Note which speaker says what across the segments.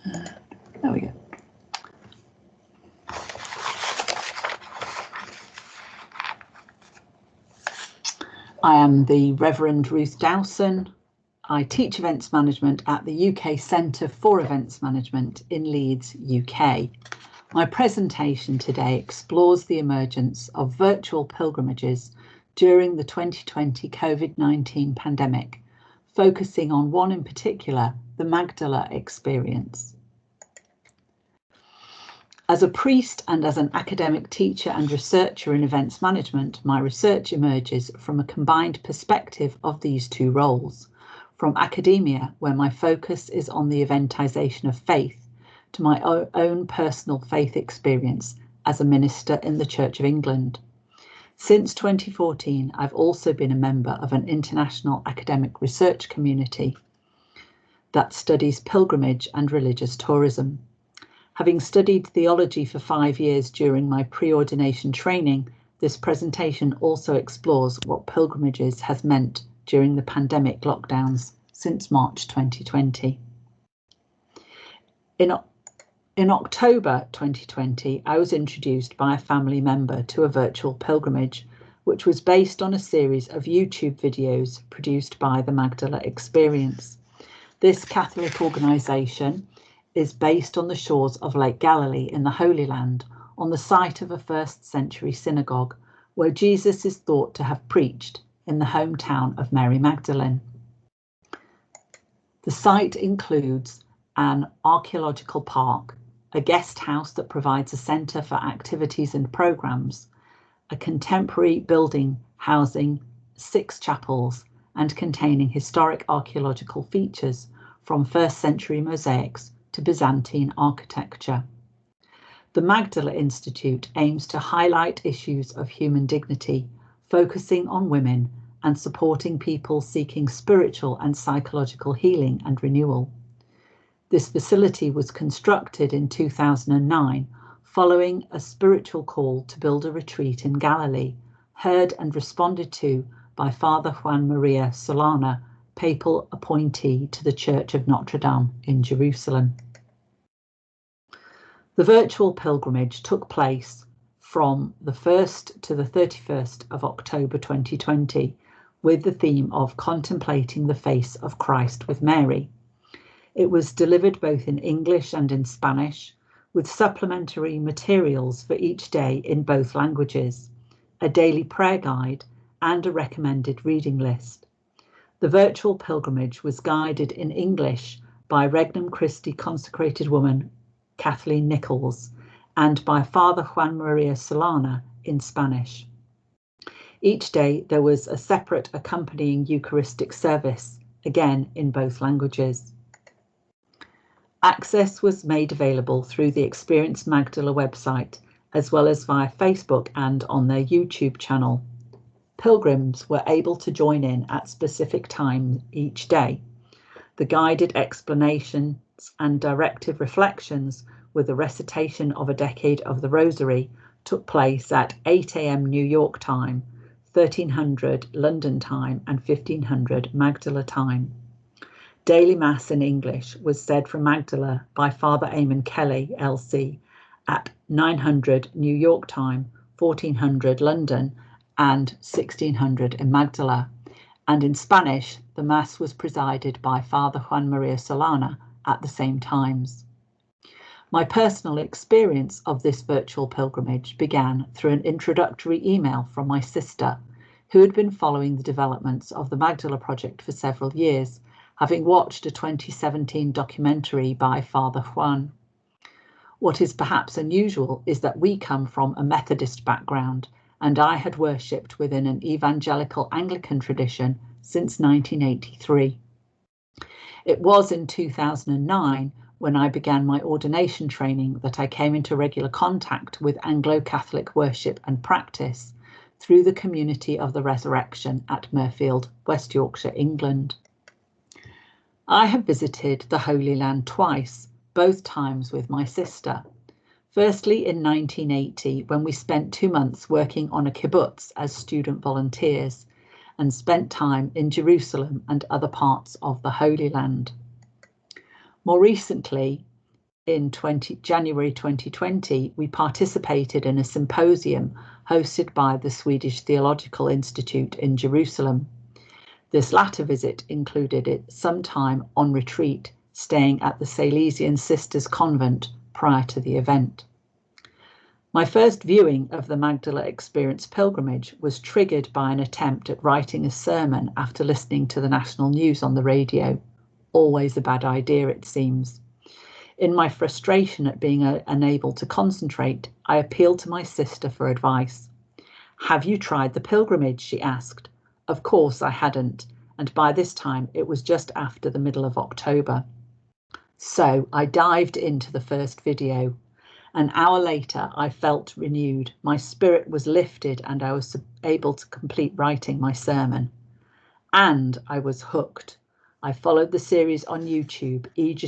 Speaker 1: There we go. I am the Reverend Ruth Dowson. I teach events management at the UK Centre for Events Management in Leeds, UK. My presentation today explores the emergence of virtual pilgrimages during the 2020 COVID-19 pandemic, focusing on one in particular, the Magdala Experience. As a priest and as an academic teacher and researcher in events management, my research emerges from a combined perspective of these two roles, from academia, where my focus is on the eventisation of faith, to my own personal faith experience as a minister in the Church of England. Since 2014, I've also been a member of an international academic research community that studies pilgrimage and religious tourism. Having studied theology for 5 years during my pre-ordination training, this presentation also explores what pilgrimages has meant during the pandemic lockdowns since March 2020. In October 2020, I was introduced by a family member to a virtual pilgrimage, which was based on a series of YouTube videos produced by the Magdala Experience. This Catholic organisation is based on the shores of Lake Galilee in the Holy Land, on the site of a 1st century synagogue, where Jesus is thought to have preached in the hometown of Mary Magdalene. The site includes an archaeological park, a guest house that provides a centre for activities and programmes, a contemporary building housing 6 chapels and containing historic archaeological features from 1st century mosaics to Byzantine architecture. The Magdala Institute aims to highlight issues of human dignity, focusing on women and supporting people seeking spiritual and psychological healing and renewal. This facility was constructed in 2009 following a spiritual call to build a retreat in Galilee, heard and responded to by Father Juan Maria Solana, papal appointee to the Church of Notre Dame in Jerusalem. The virtual pilgrimage took place from the 1st to the 31st of October 2020, with the theme of Contemplating the Face of Christ with Mary. It was delivered both in English and in Spanish, with supplementary materials for each day in both languages, a daily prayer guide, and a recommended reading list. The virtual pilgrimage was guided in English by Regnum Christi consecrated woman Kathleen Nichols and by Father Juan Maria Solana in Spanish. Each day there was a separate accompanying Eucharistic service, again in both languages. Access was made available through the Experience Magdala website, as well as via Facebook and on their YouTube channel. Pilgrims were able to join in at specific times each day. The guided explanations and directive reflections with the recitation of a decade of the Rosary took place at 8 AM New York time, 1300 London time and 1500 Magdala time. Daily Mass in English was said from Magdala by Father Eamon Kelly, LC, at 900 New York time, 1400 London and 1600 in Magdala, and in Spanish the Mass was presided by Father Juan Maria Solana at the same times. My personal experience of this virtual pilgrimage began through an introductory email from my sister, who had been following the developments of the Magdala project for several years, having watched a 2017 documentary by Father Juan. What is perhaps unusual is that we come from a Methodist background, and I had worshipped within an evangelical Anglican tradition since 1983. It was in 2009, when I began my ordination training, that I came into regular contact with Anglo-Catholic worship and practice through the Community of the Resurrection at Mirfield, West Yorkshire, England. I have visited the Holy Land twice, both times with my sister. Firstly in 1980, when we spent 2 months working on a kibbutz as student volunteers and spent time in Jerusalem and other parts of the Holy Land. More recently, in January 2020, we participated in a symposium hosted by the Swedish Theological Institute in Jerusalem. This latter visit included it some time on retreat, staying at the Salesian Sisters Convent prior to the event. My first viewing of the Magdala Experience pilgrimage was triggered by an attempt at writing a sermon after listening to the national news on the radio. Always a bad idea, it seems. In my frustration at being unable to concentrate, I appealed to my sister for advice. "Have you tried the pilgrimage?" she asked. Of course I hadn't, and by this time it was just after the middle of October. So I dived into the first video. An hour later, I felt renewed. My spirit was lifted and I was able to complete writing my sermon. And I was hooked. I followed the series on YouTube, eager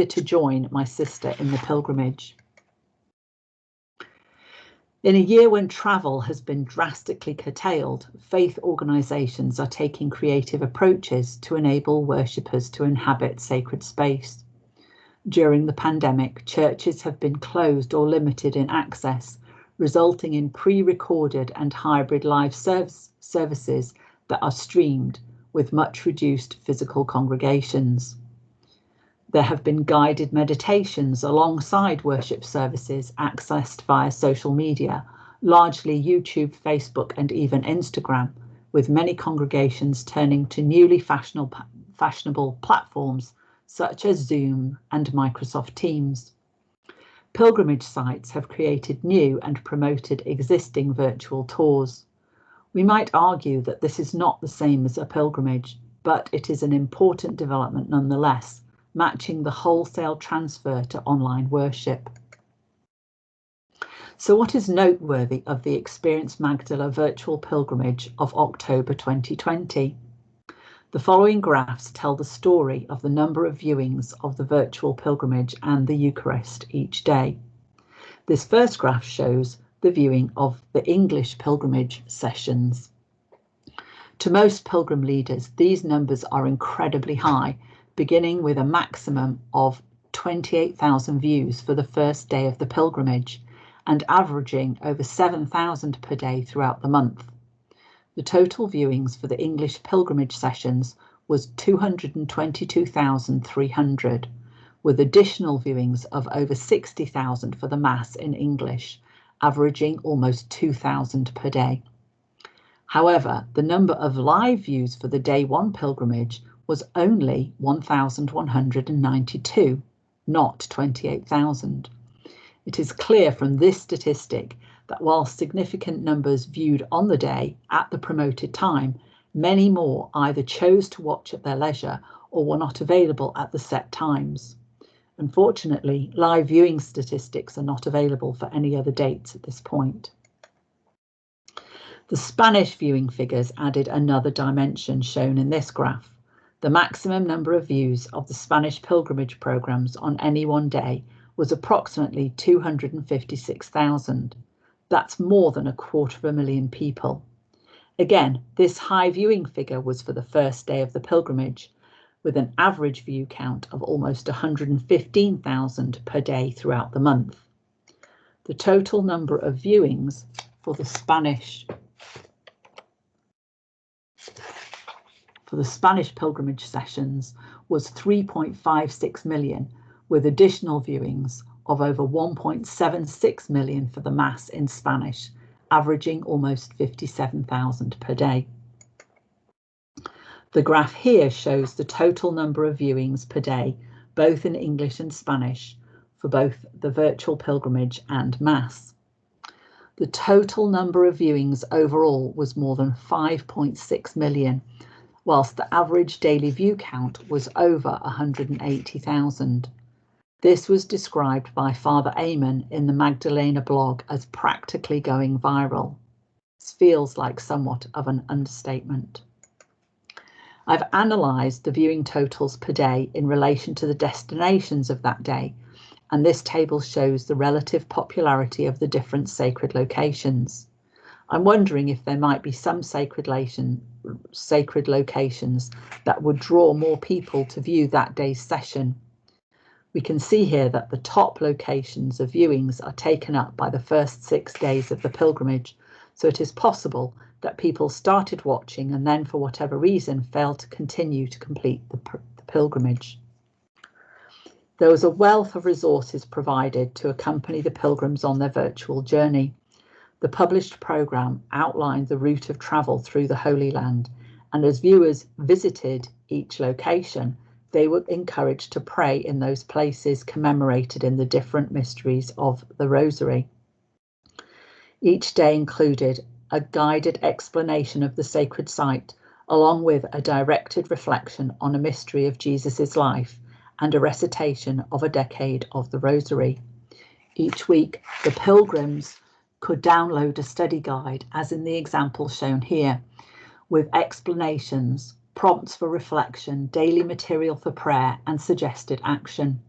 Speaker 1: to join my sister in the pilgrimage. In a year when travel has been drastically curtailed, faith organisations are taking creative approaches to enable worshippers to inhabit sacred space. During the pandemic, churches have been closed or limited in access, resulting in pre-recorded and hybrid live services that are streamed with much reduced physical congregations. There have been guided meditations alongside worship services accessed via social media, largely YouTube, Facebook, and even Instagram, with many congregations turning to newly fashionable platforms such as Zoom and Microsoft Teams. Pilgrimage sites have created new and promoted existing virtual tours. We might argue that this is not the same as a pilgrimage, but it is an important development nonetheless, matching the wholesale transfer to online worship. So what is noteworthy of the Experience Magdala virtual pilgrimage of October 2020? The following graphs tell the story of the number of viewings of the virtual pilgrimage and the Eucharist each day. This first graph shows the viewing of the English pilgrimage sessions. To most pilgrim leaders, these numbers are incredibly high, beginning with a maximum of 28,000 views for the first day of the pilgrimage and averaging over 7,000 per day throughout the month. The total viewings for the English pilgrimage sessions was 222,300, with additional viewings of over 60,000 for the Mass in English, averaging almost 2,000 per day. However, the number of live views for the Day 1 pilgrimage was only 1,192, not 28,000. It is clear from this statistic that while significant numbers viewed on the day at the promoted time, many more either chose to watch at their leisure or were not available at the set times. Unfortunately, live viewing statistics are not available for any other dates at this point. The Spanish viewing figures added another dimension shown in this graph. The maximum number of views of the Spanish pilgrimage programs on any one day was approximately 256,000. That's more than 250,000 people. Again, this high viewing figure was for the first day of the pilgrimage, with an average view count of almost 115,000 per day throughout the month. The total number of viewings for the Spanish pilgrimage sessions was 3.56 million, with additional viewings of over 1.76 million for the Mass in Spanish, averaging almost 57,000 per day. The graph here shows the total number of viewings per day, both in English and Spanish, for both the virtual pilgrimage and Mass. The total number of viewings overall was more than 5.6 million, whilst the average daily view count was over 180,000. This was described by Father Eamon in the Magdalena blog as practically going viral. This feels like somewhat of an understatement. I've analysed the viewing totals per day in relation to the destinations of that day, and this table shows the relative popularity of the different sacred locations. I'm wondering if there might be some sacred locations that would draw more people to view that day's session. We can see here that the top locations of viewings are taken up by the first 6 days of the pilgrimage, so it is possible that people started watching and then, for whatever reason, failed to continue to complete the pilgrimage. There was a wealth of resources provided to accompany the pilgrims on their virtual journey. The published programme outlined the route of travel through the Holy Land, and as viewers visited each location, they were encouraged to pray in those places commemorated in the different mysteries of the Rosary. Each day included a guided explanation of the sacred site, along with a directed reflection on a mystery of Jesus' life and a recitation of a decade of the Rosary. Each week, the pilgrims could download a study guide, as in the example shown here, with explanations, prompts for reflection, daily material for prayer, and suggested action.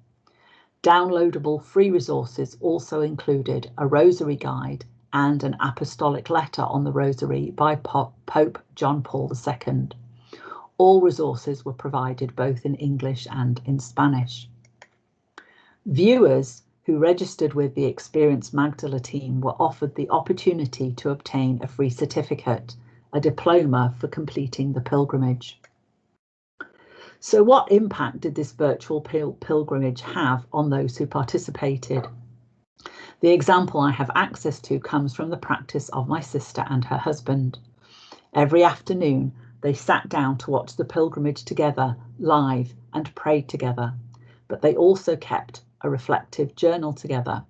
Speaker 1: Downloadable free resources also included a Rosary guide and an apostolic letter on the Rosary by Pope John Paul II. All resources were provided both in English and in Spanish. Viewers who registered with the Experience Magdala team were offered the opportunity to obtain a free certificate, a diploma for completing the pilgrimage. So what impact did this virtual pilgrimage have on those who participated? The example I have access to comes from the practice of my sister and her husband. Every afternoon, they sat down to watch the pilgrimage together, live, and prayed together, but they also kept a reflective journal together,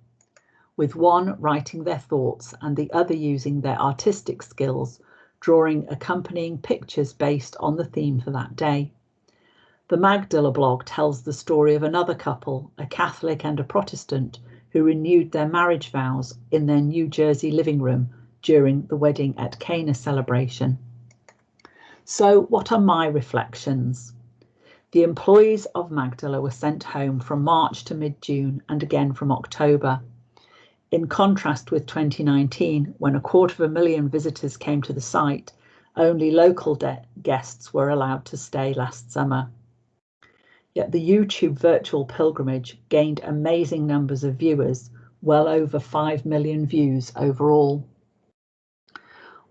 Speaker 1: with one writing their thoughts and the other using their artistic skills, drawing accompanying pictures based on the theme for that day. The Magdala blog tells the story of another couple, a Catholic and a Protestant, who renewed their marriage vows in their New Jersey living room during the Wedding at Cana celebration. So what are my reflections? The employees of Magdala were sent home from March to mid-June and again from October. In contrast with 2019, when 250,000 visitors came to the site, only local guests were allowed to stay last summer. Yet the YouTube virtual pilgrimage gained amazing numbers of viewers, well over 5 million views overall.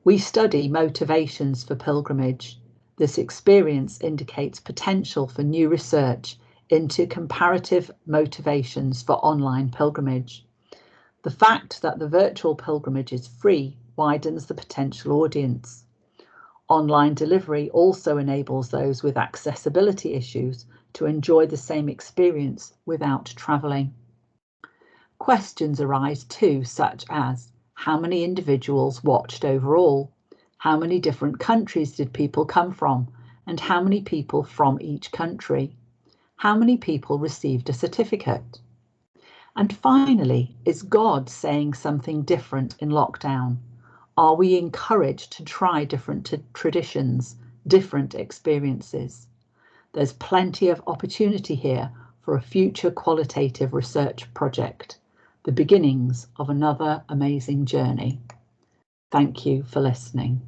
Speaker 1: We study motivations for pilgrimage. This experience indicates potential for new research into comparative motivations for online pilgrimage. The fact that the virtual pilgrimage is free widens the potential audience. Online delivery also enables those with accessibility issues to enjoy the same experience without travelling. Questions arise too, such as how many individuals watched overall, how many different countries did people come from, and how many people from each country, how many people received a certificate. And finally, is God saying something different in lockdown? Are we encouraged to try different traditions, different experiences? There's plenty of opportunity here for a future qualitative research project, the beginnings of another amazing journey. Thank you for listening.